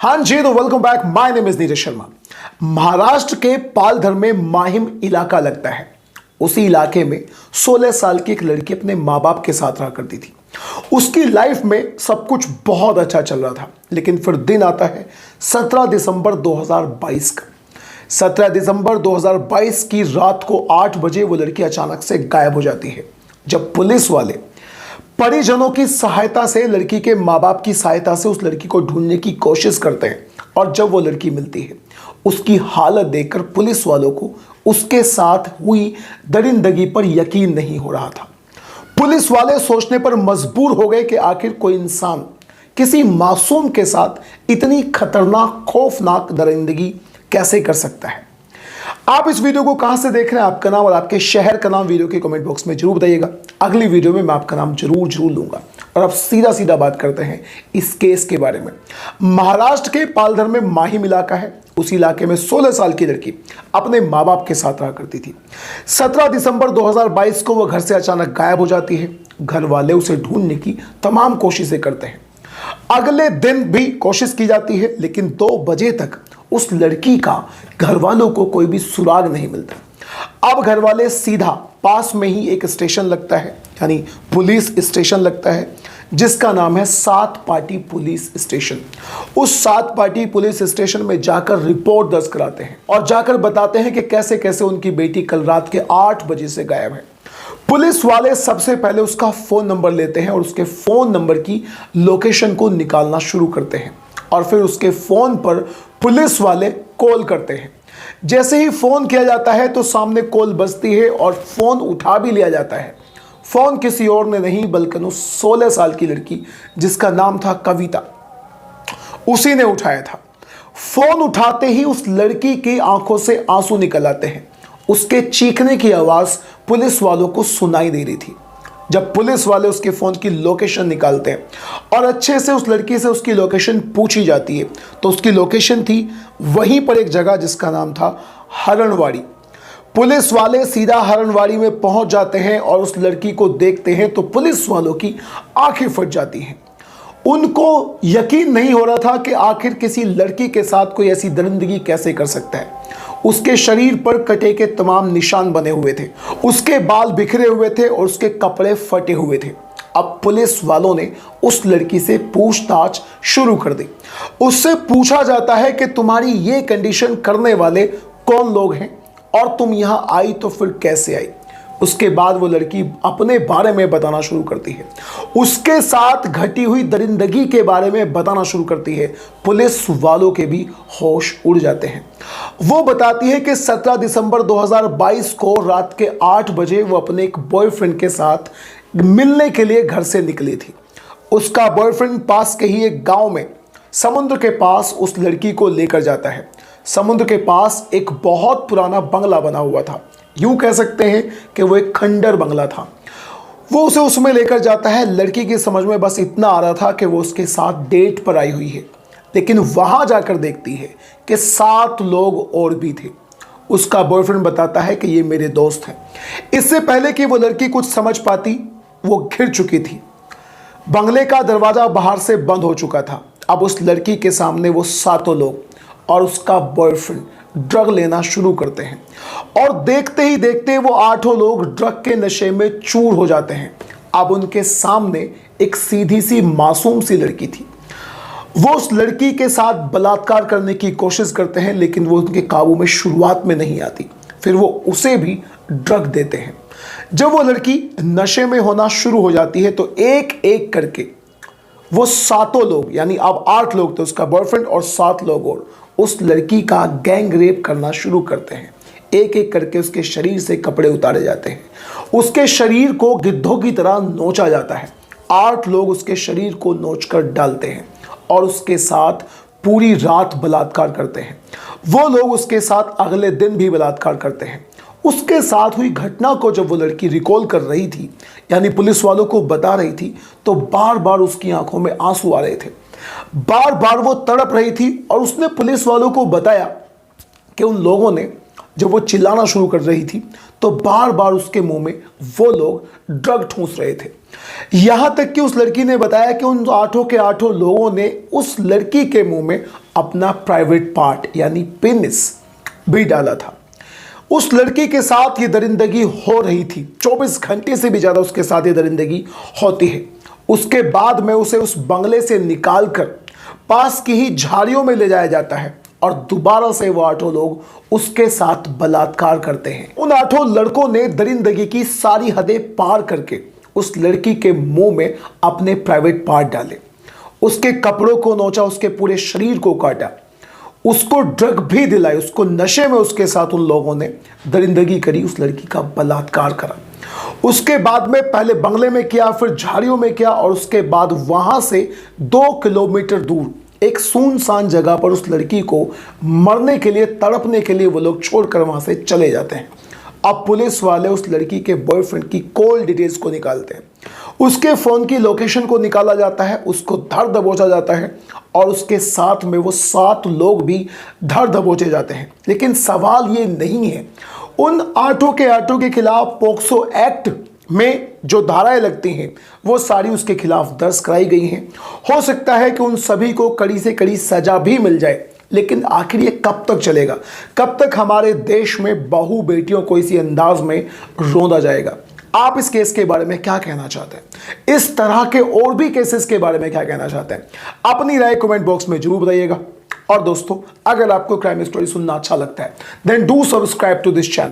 हाँ जी, तो welcome back. My name is Neeraj Sharma. Maharashtra के पालघर में माहिम इलाका लगता है। उसी इलाके में 16 साल की एक लड़की अपने माँ बाप के साथ रहा करती थी। उसकी लाइफ में सब कुछ बहुत अच्छा चल रहा था, लेकिन फिर दिन आता है 17 दिसंबर 2022 का। 17 दिसंबर 2022 की रात को 8 बजे वो लड़की अचानक से गायब हो जाती है। जब पुलिस वाले परिजनों की सहायता से, लड़की के माँ बाप की सहायता से उस लड़की को ढूंढने की कोशिश करते हैं, और जब वो लड़की मिलती है, उसकी हालत देखकर पुलिस वालों को उसके साथ हुई दरिंदगी पर यकीन नहीं हो रहा था। पुलिस वाले सोचने पर मजबूर हो गए कि आखिर कोई इंसान किसी मासूम के साथ इतनी खतरनाक, खौफनाक दरिंदगी कैसे कर सकता है। आप इस वीडियो को कहां से देख रहे हैं, आपका नाम और आपके शहर का नाम वीडियो के कमेंट बॉक्स में जरूर बताइएगा। अगली वीडियो में मैं आपका नाम जरूर लूंगा। और अब सीधा बात करते हैं इस केस के बारे में। महाराष्ट्र के पालघर में माहिम इलाका है। उस इलाके में 16 साल की लड़की अपने माँ बाप के साथ रहा करती थी। 17 दिसंबर 2022 को वह घर से अचानक गायब हो जाती है। घर वाले उसे ढूंढने की तमाम कोशिशें करते हैं। अगले दिन भी कोशिश की जाती है, लेकिन 2 बजे तक उस लड़की का घर वालों को कोई भी सुराग नहीं मिलता। अब घर वाले सीधा पास में ही एक स्टेशन लगता है, यानी पुलिस स्टेशन लगता है, जिसका नाम है 7 पाटी पुलिस स्टेशन। उस 7 पाटी पुलिस स्टेशन में जाकर रिपोर्ट दर्ज कराते हैं और जाकर बताते हैं कि कैसे कैसे उनकी बेटी कल रात के 8 बजे से गायब है। पुलिस वाले सबसे पहले उसका फोन नंबर लेते हैं और उसके फोन नंबर की लोकेशन को निकालना शुरू करते हैं, और फिर उसके फोन पर पुलिस वाले कॉल करते हैं। जैसे ही फोन किया जाता है तो सामने कॉल बजती है और फोन उठा भी लिया जाता है। फोन किसी और ने नहीं बल्कि उस 16 साल की लड़की, जिसका नाम था कविता, उसी ने उठाया था। फोन उठाते ही उस लड़की की आंखों से आंसू निकल आते हैं। उसके चीखने की आवाज पुलिस वालों को सुनाई दे रही थी। जब पुलिस वाले उसके फोन की लोकेशन निकालते हैं और अच्छे से उस लड़की से उसकी लोकेशन पूछी जाती है, तो उसकी लोकेशन थी वहीं पर एक जगह जिसका नाम था हरणवाड़ी। पुलिस वाले सीधा हरणवाड़ी में पहुंच जाते हैं और उस लड़की को देखते हैं तो पुलिस वालों की आंखें फट जाती हैं। उनको यकीन नहीं हो रहा था कि आखिर किसी लड़की के साथ कोई ऐसी दरिंदगी कैसे कर सकता है। उसके शरीर पर कटे के तमाम निशान बने हुए थे, उसके बाल बिखरे हुए थे और उसके कपड़े फटे हुए थे। अब पुलिस वालों ने उस लड़की से पूछताछ शुरू कर दी। उससे पूछा जाता है कि तुम्हारी ये कंडीशन करने वाले कौन लोग हैं और तुम यहां आई तो फिर कैसे आई। उसके बाद वो लड़की अपने बारे में बताना शुरू करती है, उसके साथ घटी हुई दरिंदगी के बारे में बताना शुरू करती है। पुलिस वालों के भी होश उड़ जाते हैं। वो बताती है कि 17 दिसंबर 2022 को रात के 8 बजे वो अपने एक बॉयफ्रेंड के साथ मिलने के लिए घर से निकली थी। उसका बॉयफ्रेंड पास के ही एक गांव में समुद्र के पास उस लड़की को लेकर जाता है। समुद्र के पास एक बहुत पुराना बंगला बना हुआ था, यूं कह सकते हैं कि वो एक खंडर बंगला था। वो उसे उसमें लेकर जाता है। लड़की की समझ में बस इतना आ रहा था कि वो उसके साथ डेट पर आई हुई है, लेकिन वहां जाकर देखती है कि 7 लोग और भी थे। उसका बॉयफ्रेंड बताता है कि ये मेरे दोस्त हैं। इससे पहले कि वो लड़की कुछ समझ पाती, वो घिर चुकी थी। बंगले का दरवाजा बाहर से बंद हो चुका था। अब उस लड़की के सामने वो 7 लोग और उसका बॉयफ्रेंड ड्रग लेना शुरू करते हैं, और देखते ही देखते वो 8 लोग ड्रग के नशे में चूर हो जाते हैं। अब उनके सामने एक सीधी सी मासूम सी लड़की थी। वो उस लड़की के साथ बलात्कार करने की कोशिश करते हैं, लेकिन वो उनके काबू में शुरुआत में नहीं आती। फिर वो उसे भी ड्रग देते हैं। जब वो लड़की नशे में होना शुरू हो जाती है तो एक एक करके वो 7 लोग, यानी अब 8 लोग थे, उसका बॉयफ्रेंड और 7 लोग और, उस लड़की का गैंग रेप करना शुरू करते हैं। एक एक करके उसके शरीर से कपड़े उतारे जाते हैं। उसके शरीर को गिद्धों की तरह नोचा जाता है। 8 लोग उसके शरीर को नोचकर डालते हैं और उसके साथ पूरी रात बलात्कार करते हैं। वो लोग उसके साथ अगले दिन भी बलात्कार करते हैं। उसके साथ हुई घटना को जब वो लड़की रिकॉल कर रही थी, यानी पुलिस वालों को बता रही थी, तो बार बार उसकी आंखों में आंसू आ रहे थे। बार बार वो तड़प रही थी और उसने पुलिस वालों को बताया कि उन लोगों ने, जब वो चिल्लाना शुरू कर रही थी, तो बार बार उसके मुंह में वो लोग ड्रग ठूंस रहे थे। यहां तक कि उस लड़की ने बताया कि उन 8 के 8 लोगों ने उस लड़की के मुंह में अपना प्राइवेट पार्ट यानी पेनिस भी डाला था। उस लड़की के साथ ये दरिंदगी हो रही थी, 24 घंटे से भी ज़्यादा उसके साथ ये दरिंदगी होती है। उसके बाद में उसे उस बंगले से निकालकर पास की ही झाड़ियों में ले जाया जाता है और दोबारा से वो 8 लोग उसके साथ बलात्कार करते हैं। उन 8 लड़कों ने दरिंदगी की सारी हदें पार करके उस लड़की के मुंह में अपने प्राइवेट पार्ट डाले, उसके कपड़ों को नोचा, उसके पूरे शरीर को काटा, उसको ड्रग भी दिलाई, उसको नशे में उसके साथ उन लोगों ने दरिंदगी करी, उस लड़की का बलात्कार करा। उसके बाद में पहले बंगले में किया, फिर झाड़ियों में किया और उसके बाद वहां से 2 किलोमीटर दूर एक सुनसान जगह पर उस लड़की को मरने के लिए, तड़पने के लिए वो लोग छोड़कर वहां से चले जाते हैं। अब पुलिस वाले उस लड़की के बॉयफ्रेंड की कॉल डिटेल्स को निकालते हैं, उसके फोन की लोकेशन को निकाला जाता है, उसको धर दबोचा जाता है और उसके साथ में वो 7 लोग भी धर दबोचे जाते हैं। लेकिन सवाल ये नहीं है, उन 8 के खिलाफ पोक्सो एक्ट में जो धाराएं लगती हैं वो सारी उसके खिलाफ दर्ज कराई गई हैं। हो सकता है कि उन सभी को कड़ी से कड़ी सजा भी मिल जाए, लेकिन आखिर ये कब तक चलेगा? कब तक हमारे देश में बहू बेटियों को इसी अंदाज में रोंदा जाएगा? आप इस केस के बारे में क्या कहना चाहते हैं? इस तरह के और भी केसेस के बारे में क्या कहना चाहते हैं? अपनी राय कमेंट बॉक्स में जरूर बताइएगा। और दोस्तों, अगर आपको क्राइम स्टोरी सुनना अच्छा लगता है then do subscribe to this channel.